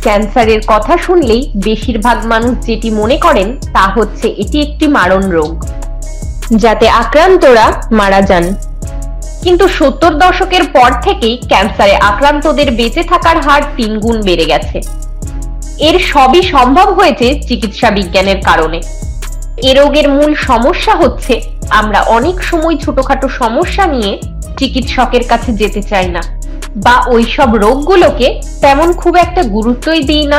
ক্যান্সারের কথা শুনলেই বেশিরভাগ মানুষ যেটি মনে করেন তা হচ্ছে এটি একটি মারণ রোগ, যাতে আক্রান্তরা মারা যান। কিন্তু 70 দশকের পর থেকেই ক্যান্সারে আক্রান্তদের বেঁচে থাকার হার 3 গুণ বেড়ে গেছে। এর সবই সম্ভব হয়েছে চিকিৎসা বিজ্ঞানের কারণে। এ রোগের মূল সমস্যা হচ্ছে আমরা অনেক সময় ছোটখাটো সমস্যা নিয়ে চিকিৎসকের কাছে যেতে চাই না, বা ওইসব রোগগুলোকে তেমন খুব একটা গুরুত্বই দিই না।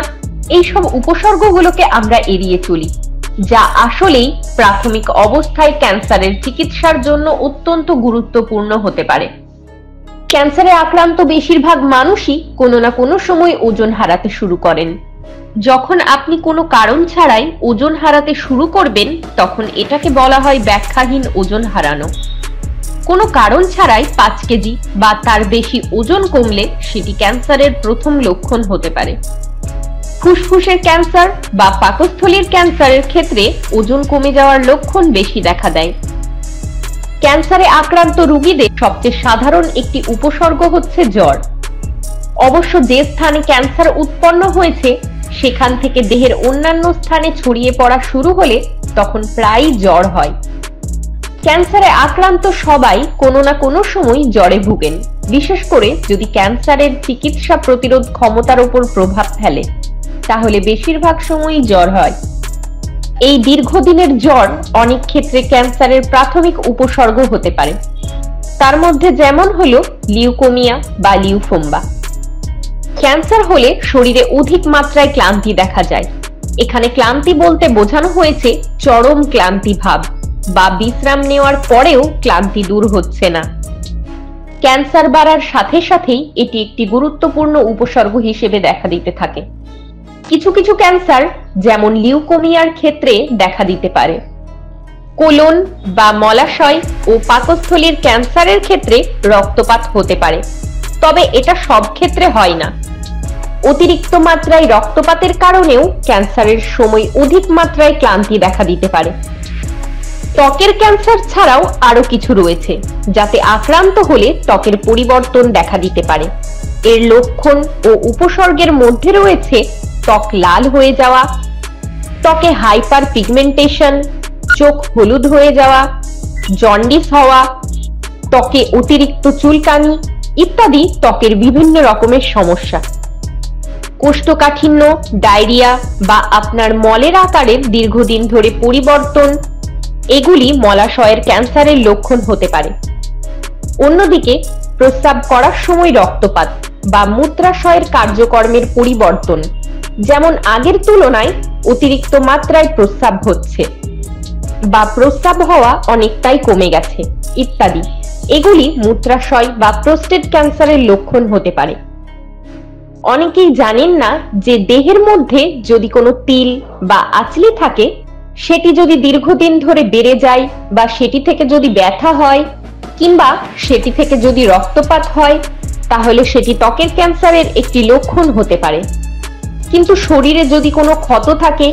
এইসব উপসর্গগুলোকে আমরা এড়িয়ে চলি, যা আসলেই প্রাথমিক অবস্থায় ক্যান্সারের চিকিৎসার জন্য অত্যন্ত গুরুত্বপূর্ণ হতে পারে। ক্যান্সারে আক্রান্ত বেশিরভাগ মানুষই কোনো না কোনো সময় ওজন হারাতে শুরু করেন। যখন আপনি কোনো কারণ ছাড়াই ওজন হারাতে শুরু করবেন, তখন এটাকে বলা হয় ব্যাখ্যাহীন ওজন হারানো। কোনো কারণ ছাড়াই 5 কেজি বা তার বেশি ওজন কমলে সেটি ক্যান্সারের প্রথম লক্ষণ হতে পারে। ফুসফুসের ক্যান্সার বা পাকস্থলীর ক্যান্সারের ক্ষেত্রে ওজন কমে যাওয়ার লক্ষণ বেশি দেখা দেয়। ক্যান্সারে আক্রান্ত রোগীদের সবচেয়ে সাধারণ একটি উপসর্গ হচ্ছে জ্বর। অবশ্য যে স্থানে ক্যান্সার উৎপন্ন হয়েছে সেখান থেকে দেহের অন্যান্য স্থানে ছড়িয়ে পড়া শুরু হলে তখন প্রায়ই জ্বর হয়। ক্যান্সারে আক্রান্ত সবাই কোনো না কোনো সময় জ্বরে ভুগেন, বিশেষ করে যদি ক্যান্সারের চিকিৎসা প্রতিরোধ ক্ষমতার উপর প্রভাব ফেলে, তাহলে বেশিরভাগ সময়ই জ্বর হয়। এই দীর্ঘদিনের জ্বর অনেক ক্ষেত্রে ক্যান্সারের প্রাথমিক উপসর্গ হতে পারে। তার মধ্যে যেমন হলো লিউকোমিয়া বা লিউফোমা। ক্যান্সার হলে শরীরে অধিক মাত্রায় ক্লান্তি দেখা যায়। এখানে ক্লান্তি বলতে বোঝানো হয়েছে চরম ক্লান্তি ভাব, বা বিশ্রাম নেওয়ার পরেও ক্লান্তি দূর হচ্ছে না। ক্যান্সার বাড়ার সাথে সাথেই এটি একটি গুরুত্বপূর্ণ উপসর্গ হিসেবে দেখা দিতে থাকে। কিছু কিছু ক্যান্সার যেমন লিউকোমিয়ার ক্ষেত্রে দেখা দিতে পারে। কোলন বা মলাশয় ও পাকস্থলীর ক্যান্সারের ক্ষেত্রে রক্তপাত হতে পারে, তবে এটা সব ক্ষেত্রে হয় না। অতিরিক্ত মাত্রায় রক্তপাতের কারণেও ক্যান্সারের সময় অধিক মাত্রায় ক্লান্তি দেখা দিতে পারে। ত্বকের ক্যান্সার ছাড়াও আরো কিছু রয়েছে যাতে আক্রান্ত হলে ত্বকের পরিবর্তন দেখা দিতে পারে। এর লক্ষণ ও উপসর্গের মধ্যে রয়েছে ত্বক লাল হয়ে যাওয়া, ত্বকে হাইপার পিগমেন্টেশন, চোখ হলুদ হয়ে যাওয়া, জন্ডিস হওয়া, ত্বকে অতিরিক্ত চুলকানি ইত্যাদি ত্বকের বিভিন্ন রকমের সমস্যা। কোষ্ঠকাঠিন্য, ডায়রিয়া বা আপনার মলের আকারের দীর্ঘদিন ধরে পরিবর্তন, এগুলি মলাশয়ের ক্যান্সারের লক্ষণ হতে পারে। অন্যদিকে প্রস্রাব করার সময় রক্তপাত বা মূত্রাশয়ের কার্যকর্মের পরিবর্তন, যেমন আগের তুলনায় অতিরিক্ত মাত্রায় প্রস্রাব হচ্ছে বা প্রস্রাব হওয়া অনেকটাই কমে গেছে ইত্যাদি, এগুলি মূত্রাশয় বা প্রোস্টেট ক্যান্সারের লক্ষণ হতে পারে। অনেকেই জানেন না যে দেহের মধ্যে যদি কোনো তিল বা আঁচলি থাকে, সেটি যদি দীর্ঘদিন ধরে বেড়ে যায় বা সেটি থেকে যদি ব্যথা হয় কিংবা সেটি থেকে যদি রক্তপাত হয়, তাহলে সেটি ত্বকের ক্যান্সারের একটি লক্ষণ হতে পারে। কিন্তু শরীরে যদি কোনো ক্ষত থাকে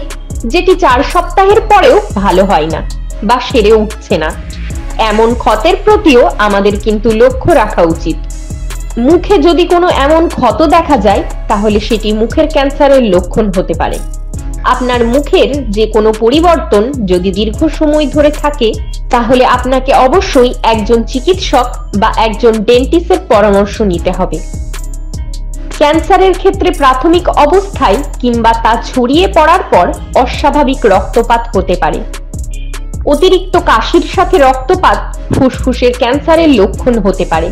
যেটি 4 সপ্তাহের পরেও ভালো হয় না বা সেরে উঠছে না, এমন ক্ষতের প্রতিও আমাদের কিন্তু লক্ষ্য রাখা উচিত। মুখে যদি কোনো এমন ক্ষত দেখা যায়, তাহলে সেটি মুখের ক্যান্সারের লক্ষণ হতে পারে। আপনার মুখের যে কোনো পরিবর্তন যদি দীর্ঘ সময় ধরে থাকে, তাহলে আপনাকে অবশ্যই একজন চিকিৎসক বা একজন ডেন্টিস্টের পরামর্শ নিতে হবে। ক্যান্সারের ক্ষেত্রে প্রাথমিক অবস্থায় কিংবা তা ছড়িয়ে পড়ার পর অস্বাভাবিক রক্তপাত হতে পারে। অতিরিক্ত কাশির সাথে রক্তপাত ফুসফুসের ক্যান্সারের লক্ষণ হতে পারে।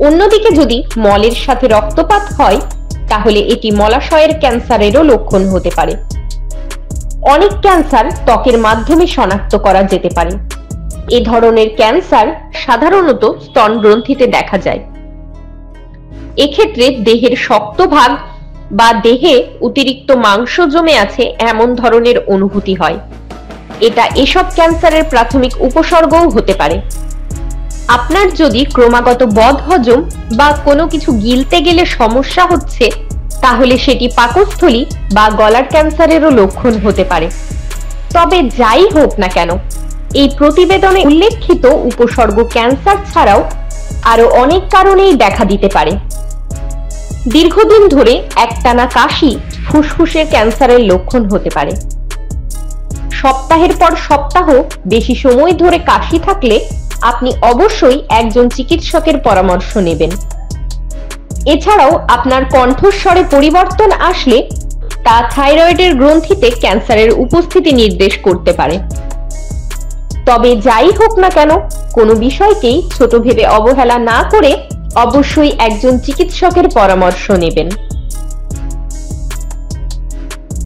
অন্যদিকে যদি মলের সাথে রক্তপাত হয়, তাহলে এটি মলাশয়ের ক্যান্সারেরও লক্ষণ হতে পারে। অনেক ক্যান্সার ত্বকের মাধ্যমে শনাক্ত করা যেতে পারে। এ ধরনের ক্যান্সার সাধারণত স্তন গ্রন্থিতে দেখা যায়। এক্ষেত্রে দেহের শক্ত ভাগ বা দেহে অতিরিক্ত মাংস জমে আছে এমন ধরনের অনুভূতি হয়। এটা এসব ক্যান্সারের প্রাথমিক উপসর্গও হতে পারে। আপনার যদি ক্রমাগত বদহজম বা কোনো কিছু গিলতে গেলে সমস্যা হচ্ছে, তাহলে সেটি পাকস্থলী বা গলার ক্যান্সারেরও লক্ষণ হতে পারে। তবে যাই হোক না কেন, এই প্রতিবেদনে উল্লেখিত উপসর্গ ক্যান্সার ছাড়াও আরো অনেক কারণেই দেখা দিতে পারে। দীর্ঘদিন ধরে একটানা কাশি ফুসফুসের ক্যান্সারের লক্ষণ হতে পারে। সপ্তাহের পর সপ্তাহ বেশি সময় ধরে কাশি থাকলে আপনি অবশ্যই একজন চিকিৎসকের পরামর্শ নেবেন। এছাড়াও আপনার কণ্ঠস্বরে পরিবর্তন আসলে তা থাইরয়েডের গ্রন্থিতে ক্যান্সারের উপস্থিতি নির্দেশ করতে পারে। তবে যাই হোক না কেন, কোনো বিষয়কেই ছোট ভেবে অবহেলা না করে অবশ্যই একজন চিকিৎসকের পরামর্শ নেবেন।